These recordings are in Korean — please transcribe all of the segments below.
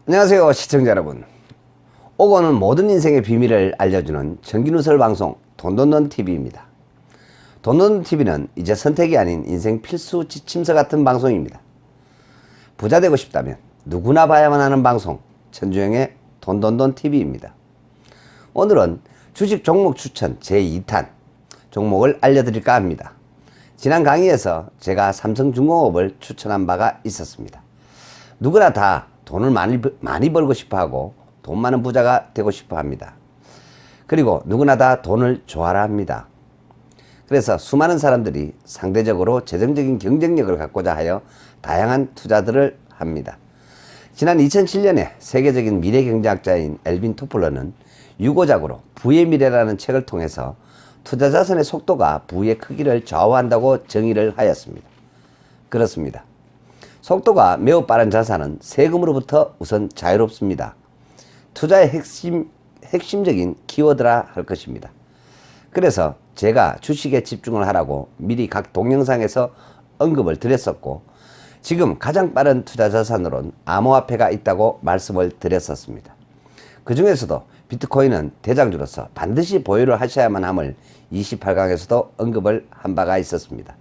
안녕하세요 시청자 여러분. 오고는 모든 인생의 비밀을 알려주는 정기누설 방송 돈돈돈TV입니다. 돈돈돈TV는 이제 선택이 아닌 인생 필수 지침서 같은 방송입니다. 부자 되고 싶다면 누구나 봐야만 하는 방송 천주영의 돈돈돈TV입니다. 오늘은 주식 종목 추천 제2탄 종목을 알려드릴까 합니다. 지난 강의에서 제가 삼성중공업을 추천한 바가 있었습니다. 누구나 다 돈을 많이 벌고 싶어 하고 돈 많은 부자가 되고 싶어 합니다. 그리고 누구나 다 돈을 좋아라 합니다. 그래서 수많은 사람들이 상대적으로 재정적인 경쟁력을 갖고자 하여 다양한 투자들을 합니다. 지난 2007년에 세계적인 미래경제학자인 엘빈 토플러는 유고작으로 부의 미래라는 책을 통해서 투자 자산의 속도가 부의 크기를 좌우한다고 정의를 하였습니다. 그렇습니다. 속도가 매우 빠른 자산은 세금으로부터 우선 자유롭습니다. 투자의 핵심적인 키워드라 할 것입니다. 그래서 제가 주식에 집중을 하라고 미리 각 동영상에서 언급을 드렸었고, 지금 가장 빠른 투자 자산으로는 암호화폐가 있다고 말씀을 드렸었습니다. 그 중에서도 비트코인은 대장주로서 반드시 보유를 하셔야만 함을 28강에서도 언급을 한 바가 있었습니다.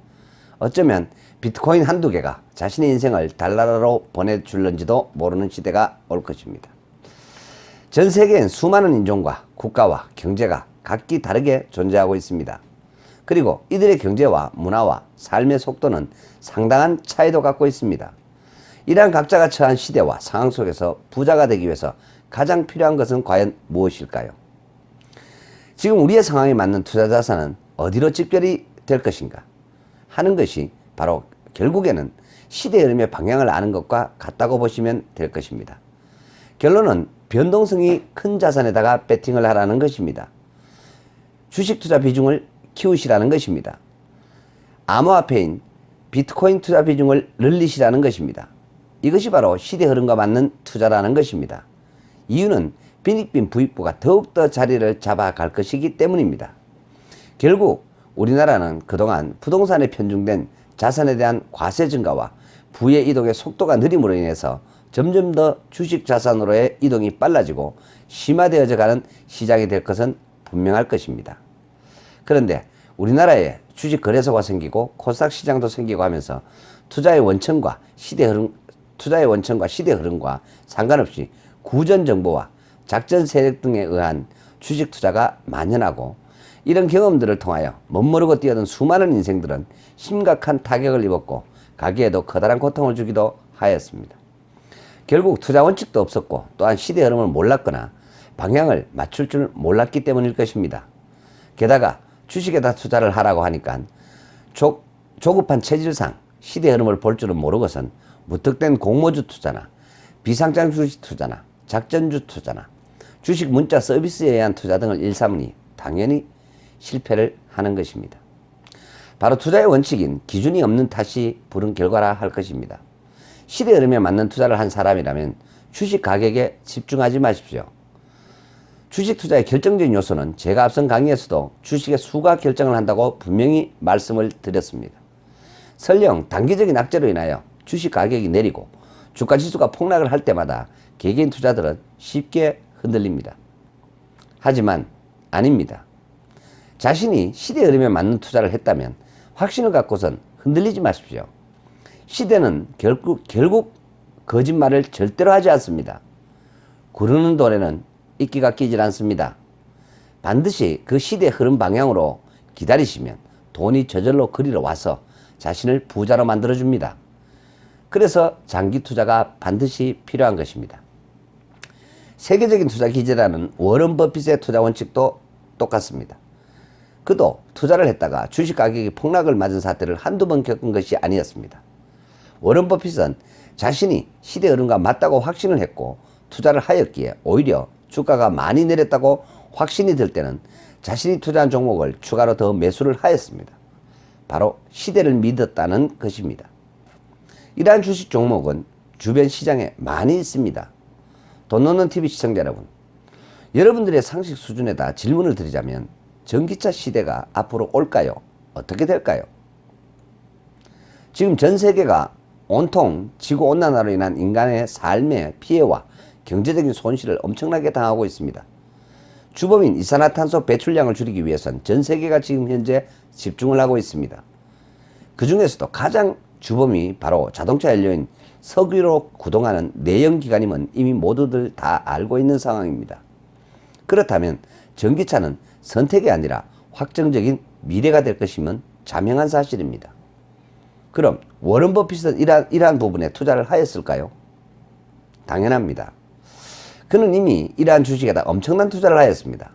어쩌면 비트코인 한두 개가 자신의 인생을 달나라로 보내줄는지도 모르는 시대가 올 것입니다. 전 세계엔 수많은 인종과 국가와 경제가 각기 다르게 존재하고 있습니다. 그리고 이들의 경제와 문화와 삶의 속도는 상당한 차이도 갖고 있습니다. 이러한 각자가 처한 시대와 상황 속에서 부자가 되기 위해서 가장 필요한 것은 과연 무엇일까요? 지금 우리의 상황에 맞는 투자 자산은 어디로 집결이 될 것인가 하는 것이 바로 결국에는 시대의 흐름의 방향을 아는 것과 같다고 보시면 될 것입니다. 결론은 변동성이 큰 자산에다가 배팅을 하라는 것입니다. 주식 투자 비중을 키우시라는 것입니다. 암호화폐인 비트코인 투자 비중을 늘리시라는 것입니다. 이것이 바로 시대 흐름과 맞는 투자라는 것입니다. 이유는 빈익빈 부익부가 더욱더 자리를 잡아갈 것이기 때문입니다. 결국 우리나라는 그동안 부동산에 편중된 자산에 대한 과세 증가와 부의 이동의 속도가 느림으로 인해서 점점 더 주식 자산으로의 이동이 빨라지고 심화되어져 가는 시장이 될 것은 분명할 것입니다. 그런데 우리나라에 주식 거래소가 생기고 코스닥 시장도 생기고 하면서 투자의 원천과 시대 흐름과 상관없이 구전 정보와 작전 세력 등에 의한 주식 투자가 만연하고, 이런 경험들을 통하여 멋모르고 뛰어든 수많은 인생들은 심각한 타격을 입었고 가게에도 커다란 고통을 주기도 하였습니다. 결국 투자 원칙도 없었고 또한 시대 흐름을 몰랐거나 방향을 맞출 줄 몰랐기 때문일 것입니다. 게다가 주식에다 투자를 하라고 하니까 조급한 체질상 시대 흐름을 볼 줄은 모르고선 무턱된 공모주 투자나 비상장 주식 투자나 작전주 투자나 주식 문자 서비스에 의한 투자 등을 일삼으니 당연히 실패를 하는 것입니다. 바로 투자의 원칙인 기준이 없는 탓이 부른 결과라 할 것입니다. 시대 흐름에 맞는 투자를 한 사람이라면 주식 가격에 집중하지 마십시오. 주식 투자의 결정적인 요소는 제가 앞선 강의에서도 주식의 수가 결정을 한다고 분명히 말씀을 드렸습니다. 설령 단기적인 악재로 인하여 주식 가격이 내리고 주가 지수가 폭락을 할 때마다 개개인 투자들은 쉽게 흔들립니다. 하지만 아닙니다. 자신이 시대 흐름에 맞는 투자를 했다면 확신을 갖고선 흔들리지 마십시오. 시대는 결국 거짓말을 절대로 하지 않습니다. 구르는 돌에는 이끼가 끼질 않습니다. 반드시 그 시대 흐름 방향으로 기다리시면 돈이 저절로 그리러 와서 자신을 부자로 만들어줍니다. 그래서 장기 투자가 반드시 필요한 것입니다. 세계적인 투자 기재라는 워런 버핏의 투자 원칙도 똑같습니다. 그도 투자를 했다가 주식 가격이 폭락을 맞은 사태를 한두 번 겪은 것이 아니었습니다. 워런 버핏은 자신이 시대 흐름과 맞다고 확신을 했고 투자를 하였기에 오히려 주가가 많이 내렸다고 확신이 들 때는 자신이 투자한 종목을 추가로 더 매수를 하였습니다. 바로 시대를 믿었다는 것입니다. 이러한 주식 종목은 주변 시장에 많이 있습니다. 돈돈돈TV 시청자 여러분, 여러분들의 상식 수준에다 질문을 드리자면 전기차 시대가 앞으로 올까요? 어떻게 될까요? 지금 전 세계가 온통 지구온난화로 인한 인간의 삶의 피해와 경제적인 손실을 엄청나게 당하고 있습니다. 주범인 이산화탄소 배출량을 줄이기 위해선 전 세계가 지금 현재 집중을 하고 있습니다. 그 중에서도 가장 주범이 바로 자동차 연료인 석유로 구동하는 내연기관임은 이미 모두들 다 알고 있는 상황입니다. 그렇다면 전기차는 선택이 아니라 확정적인 미래가 될 것임은 자명한 사실입니다. 그럼 워런 버핏은 이러한 부분에 투자를 하였을까요? 당연합니다. 그는 이미 이러한 주식에다 엄청난 투자를 하였습니다.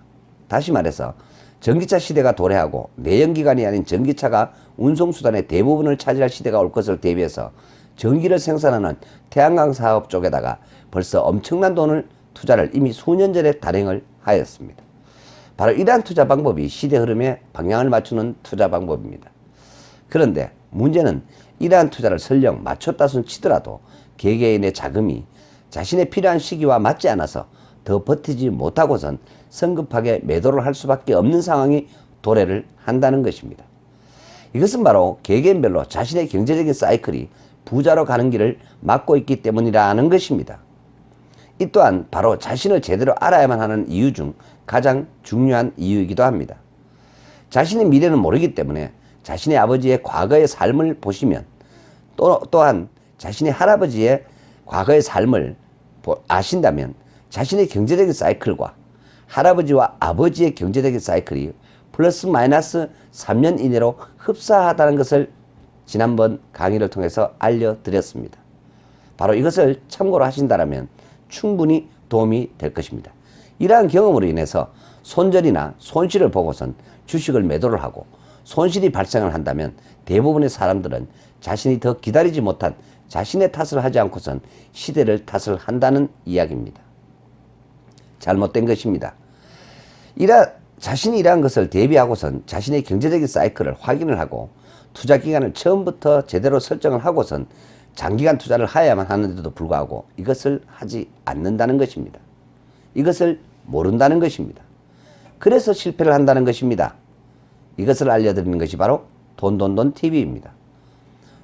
다시 말해서 전기차 시대가 도래하고 내연기관이 아닌 전기차가 운송수단의 대부분을 차지할 시대가 올 것을 대비해서 전기를 생산하는 태양광 사업 쪽에다가 벌써 엄청난 투자를 이미 수년 전에 단행을 하였습니다. 바로 이러한 투자 방법이 시대 흐름에 방향을 맞추는 투자 방법입니다. 그런데 문제는 이러한 투자를 설령 맞췄다손 치더라도 개개인의 자금이 자신의 필요한 시기와 맞지 않아서 더 버티지 못하고선 성급하게 매도를 할 수밖에 없는 상황이 도래를 한다는 것입니다. 이것은 바로 개개인별로 자신의 경제적인 사이클이 부자로 가는 길을 막고 있기 때문이라는 것입니다. 이 또한 바로 자신을 제대로 알아야만 하는 이유 중 가장 중요한 이유이기도 합니다. 자신의 미래는 모르기 때문에 자신의 아버지의 과거의 삶을 보시면 또한 자신의 할아버지의 과거의 삶을 아신다면 자신의 경제적인 사이클과 할아버지와 아버지의 경제적인 사이클이 플러스 마이너스 3년 이내로 흡사하다는 것을 지난번 강의를 통해서 알려드렸습니다. 바로 이것을 참고로 하신다면 충분히 도움이 될 것입니다. 이러한 경험으로 인해서 손절이나 손실을 보고선 주식을 매도를 하고 손실이 발생을 한다면 대부분의 사람들은 자신이 더 기다리지 못한 자신의 탓을 하지 않고선 시대를 탓을 한다는 이야기입니다. 잘못된 것입니다. 자신이 이러한 것을 대비하고선 자신의 경제적인 사이클을 확인을 하고 투자 기간을 처음부터 제대로 설정을 하고선 장기간 투자를 하야만 하는데도 불구하고 이것을 하지 않는다는 것입니다. 이것을 모른다는 것입니다. 그래서 실패를 한다는 것입니다. 이것을 알려드리는 것이 바로 돈돈돈TV입니다.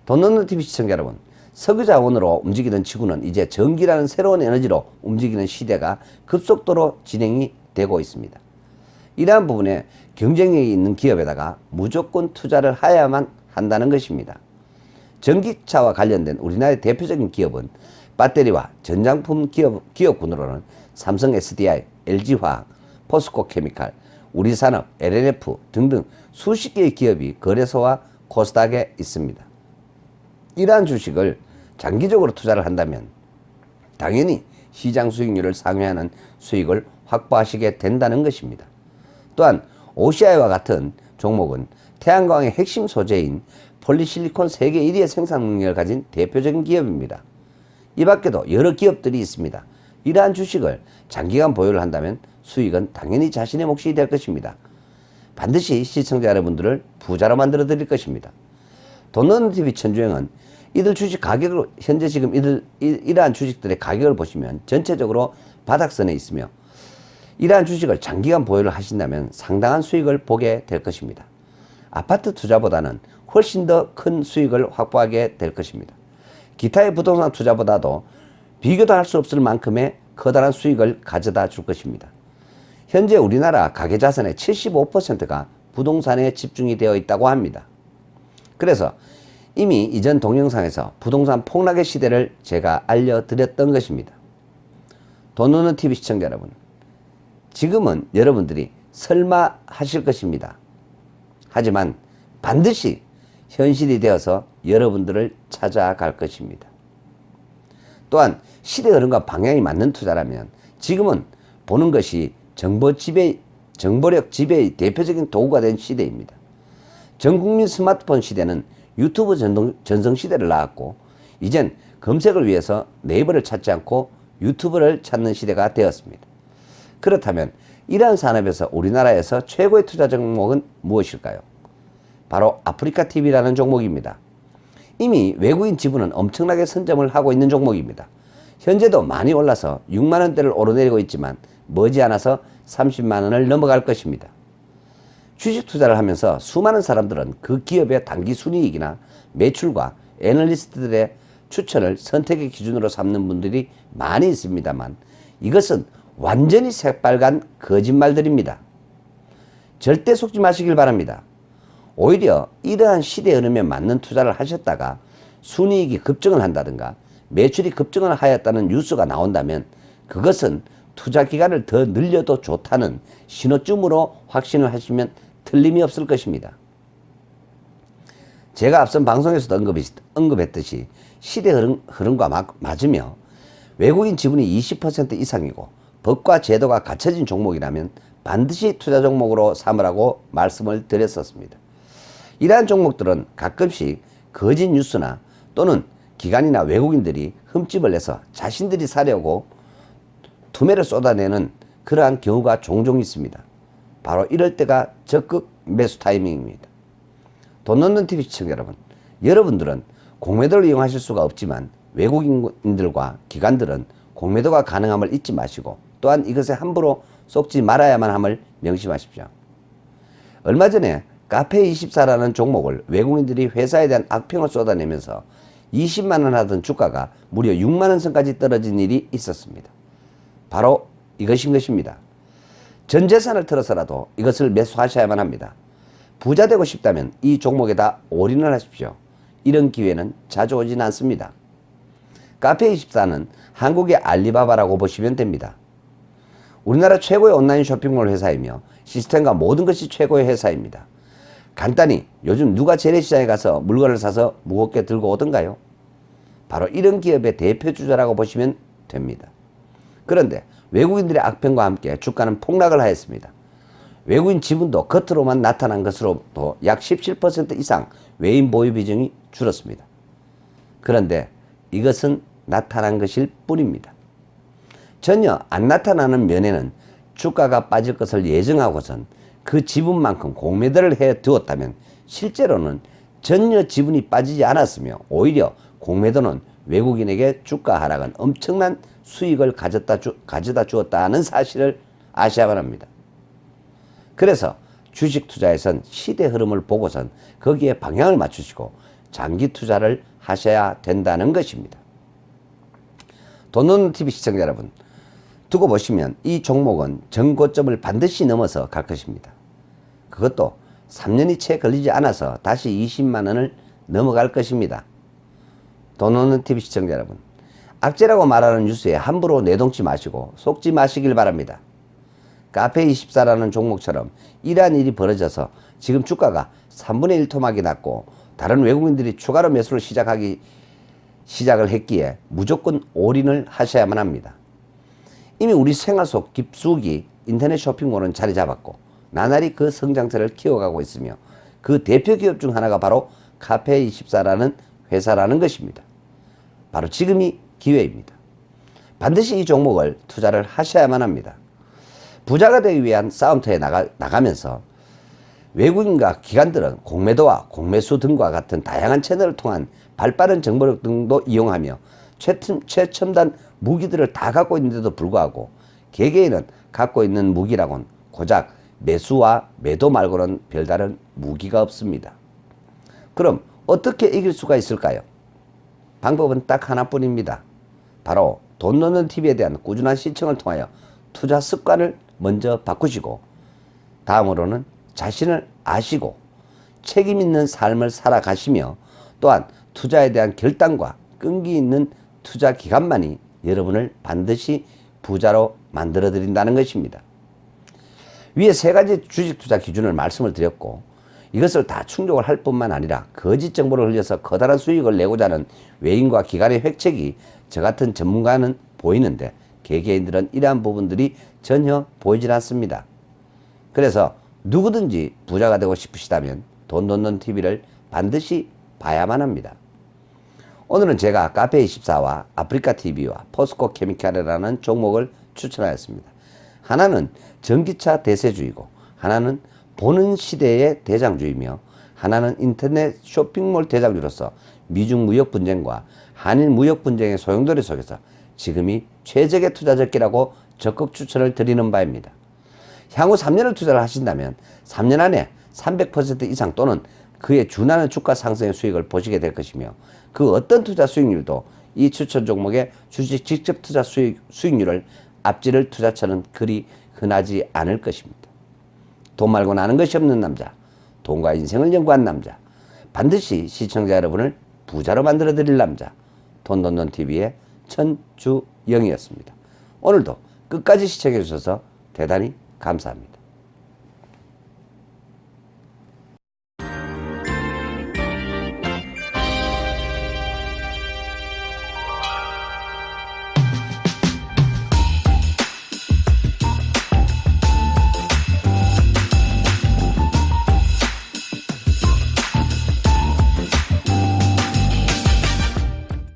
돈돈돈TV 시청자 여러분, 석유자원으로 움직이던 지구는 이제 전기라는 새로운 에너지로 움직이는 시대가 급속도로 진행이 되고 있습니다. 이러한 부분에 경쟁력이 있는 기업에다가 무조건 투자를 하야만 한다는 것입니다. 전기차와 관련된 우리나라의 대표적인 기업은 배터리와 전장품 기업군으로는 삼성 SDI, LG화학, 포스코케미칼, 우리산업, LNF 등등 수십 개의 기업이 거래소와 코스닥에 있습니다. 이러한 주식을 장기적으로 투자를 한다면 당연히 시장 수익률을 상회하는 수익을 확보하시게 된다는 것입니다. 또한 OCI와 같은 종목은 태양광의 핵심 소재인 폴리실리콘 세계 1위의 생산 능력을 가진 대표적인 기업입니다. 이 밖에도 여러 기업들이 있습니다. 이러한 주식을 장기간 보유를 한다면 수익은 당연히 자신의 몫이 될 것입니다. 반드시 시청자 여러분들을 부자로 만들어 드릴 것입니다. 돈돈돈TV 천주행은 이들 주식 가격을 현재 지금 이러한 주식들의 가격을 보시면 전체적으로 바닥선에 있으며 이러한 주식을 장기간 보유를 하신다면 상당한 수익을 보게 될 것입니다. 아파트 투자보다는 훨씬 더 큰 수익을 확보하게 될 것입니다. 기타의 부동산 투자보다도 비교도 할 수 없을 만큼의 커다란 수익을 가져다 줄 것입니다. 현재 우리나라 가계자산의 75%가 부동산에 집중이 되어 있다고 합니다. 그래서 이미 이전 동영상에서 부동산 폭락의 시대를 제가 알려드렸던 것입니다. 돈돈돈TV 시청자 여러분, 지금은 여러분들이 설마 하실 것입니다. 하지만 반드시 현실이 되어서 여러분들을 찾아갈 것입니다. 또한 시대 흐름과 방향이 맞는 투자라면 지금은 보는 것이 정보력 지배의 대표적인 도구가 된 시대입니다. 전국민 스마트폰 시대는 유튜브 전성 시대를 낳았고 이젠 검색을 위해서 네이버를 찾지 않고 유튜브를 찾는 시대가 되었습니다. 그렇다면 이러한 산업에서 우리나라에서 최고의 투자 종목은 무엇일까요? 바로 아프리카TV라는 종목입니다. 이미 외국인 지분은 엄청나게 선점을 하고 있는 종목입니다. 현재도 많이 올라서 6만원대를 오르내리고 있지만 머지않아서 30만원을 넘어갈 것입니다. 주식 투자를 하면서 수많은 사람들은 그 기업의 단기 순이익이나 매출과 애널리스트들의 추천을 선택의 기준으로 삼는 분들이 많이 있습니다만 이것은 완전히 새빨간 거짓말들입니다. 절대 속지 마시길 바랍니다. 오히려 이러한 시대 흐름에 맞는 투자를 하셨다가 순이익이 급증을 한다든가 매출이 급증을 하였다는 뉴스가 나온다면 그것은 투자 기간을 더 늘려도 좋다는 신호쯤으로 확신을 하시면 틀림이 없을 것입니다. 제가 앞선 방송에서도 언급했듯이 시대 흐름과 맞으며 외국인 지분이 20% 이상이고 법과 제도가 갖춰진 종목이라면 반드시 투자 종목으로 삼으라고 말씀을 드렸었습니다. 이러한 종목들은 가끔씩 거짓 뉴스나 또는 기관이나 외국인들이 흠집을 내서 자신들이 사려고 투매를 쏟아내는 그러한 경우가 종종 있습니다. 바로 이럴 때가 적극 매수 타이밍입니다. 돈 넣는 TV 시청자 여러분, 여러분들은 공매도를 이용하실 수가 없지만 외국인들과 기관들은 공매도가 가능함을 잊지 마시고 또한 이것에 함부로 속지 말아야만 함을 명심하십시오. 얼마 전에 카페24라는 종목을 외국인들이 회사에 대한 악평을 쏟아내면서 20만원 하던 주가가 무려 6만원 선까지 떨어진 일이 있었습니다. 바로 이것인 것입니다. 전 재산을 틀어서라도 이것을 매수하셔야만 합니다. 부자 되고 싶다면 이 종목에다 올인을 하십시오. 이런 기회는 자주 오진 않습니다. 카페24는 한국의 알리바바라고 보시면 됩니다. 우리나라 최고의 온라인 쇼핑몰 회사이며 시스템과 모든 것이 최고의 회사입니다. 간단히 요즘 누가 재래시장에 가서 물건을 사서 무겁게 들고 오던가요? 바로 이런 기업의 대표주자라고 보시면 됩니다. 그런데 외국인들의 악평과 함께 주가는 폭락을 하였습니다. 외국인 지분도 겉으로만 나타난 것으로부터 약 17% 이상 외인 보유 비중이 줄었습니다. 그런데 이것은 나타난 것일 뿐입니다. 전혀 안 나타나는 면에는 주가가 빠질 것을 예정하고선 그 지분만큼 공매도를 해 두었다면 실제로는 전혀 지분이 빠지지 않았으며 오히려 공매도는 외국인에게 주가 하락은 엄청난 수익을 가져다 주었다는 사실을 아셔야만 합니다. 그래서 주식 투자에선 시대 흐름을 보고선 거기에 방향을 맞추시고 장기 투자를 하셔야 된다는 것입니다. 돈 넣는 TV 시청자 여러분, 두고 보시면 이 종목은 전고점을 반드시 넘어서 갈 것입니다. 그것도 3년이 채 걸리지 않아서 다시 20만 원을 넘어갈 것입니다. 돈 넣는 TV 시청자 여러분, 악재라고 말하는 뉴스에 함부로 내동치 마시고 속지 마시길 바랍니다. 카페24라는 종목처럼 이러한 일이 벌어져서 지금 주가가 3분의 1 토막이 났고 다른 외국인들이 추가로 매수를 시작을 했기에 무조건 올인을 하셔야만 합니다. 이미 우리 생활 속 깊숙이 인터넷 쇼핑몰은 자리 잡았고 나날이 그 성장세를 키워가고 있으며 그 대표 기업 중 하나가 바로 카페24라는 회사라는 것입니다. 바로 지금이 기회입니다. 반드시 이 종목을 투자를 하셔야만 합니다. 부자가 되기 위한 싸움터에 나가면서 외국인과 기관들은 공매도와 공매수 등과 같은 다양한 채널을 통한 발빠른 정보력 등도 이용하며 최첨단 무기들을 다 갖고 있는데도 불구하고 개개인은 갖고 있는 무기라곤 고작 매수와 매도 말고는 별다른 무기가 없습니다. 그럼 어떻게 이길 수가 있을까요? 방법은 딱 하나뿐입니다. 바로 돈 넣는 TV에 대한 꾸준한 시청을 통하여 투자 습관을 먼저 바꾸시고 다음으로는 자신을 아시고 책임 있는 삶을 살아가시며 또한 투자에 대한 결단과 끈기 있는 투자 기간만이 여러분을 반드시 부자로 만들어 드린다는 것입니다. 위에 세 가지 주식 투자 기준을 말씀을 드렸고 이것을 다 충족을 할 뿐만 아니라 거짓 정보를 흘려서 커다란 수익을 내고자 하는 외인과 기관의 획책이 저 같은 전문가는 보이는데 개개인들은 이러한 부분들이 전혀 보이질 않습니다. 그래서 누구든지 부자가 되고 싶으시다면 돈 넣는 TV를 반드시 봐야만 합니다. 오늘은 제가 카페24와 아프리카TV와 포스코 케미칼이라는 종목을 추천하였습니다. 하나는 전기차 대세주이고 하나는 보는 시대의 대장주이며 하나는 인터넷 쇼핑몰 대장주로서 미중 무역 분쟁과 한일 무역 분쟁의 소용돌이 속에서 지금이 최적의 투자 적기라고 적극 추천을 드리는 바입니다. 향후 3년을 투자를 하신다면 3년 안에 300% 이상 또는 그에 준하는 주가 상승의 수익을 보시게 될 것이며 그 어떤 투자 수익률도 이 추천 종목의 주식 직접 투자 수익률을 앞지를 투자처는 그리 흔하지 않을 것입니다. 돈 말고는 아는 것이 없는 남자, 돈과 인생을 연구한 남자, 반드시 시청자 여러분을 부자로 만들어 드릴 남자, 돈돈돈TV의 천주영이었습니다. 오늘도 끝까지 시청해 주셔서 대단히 감사합니다.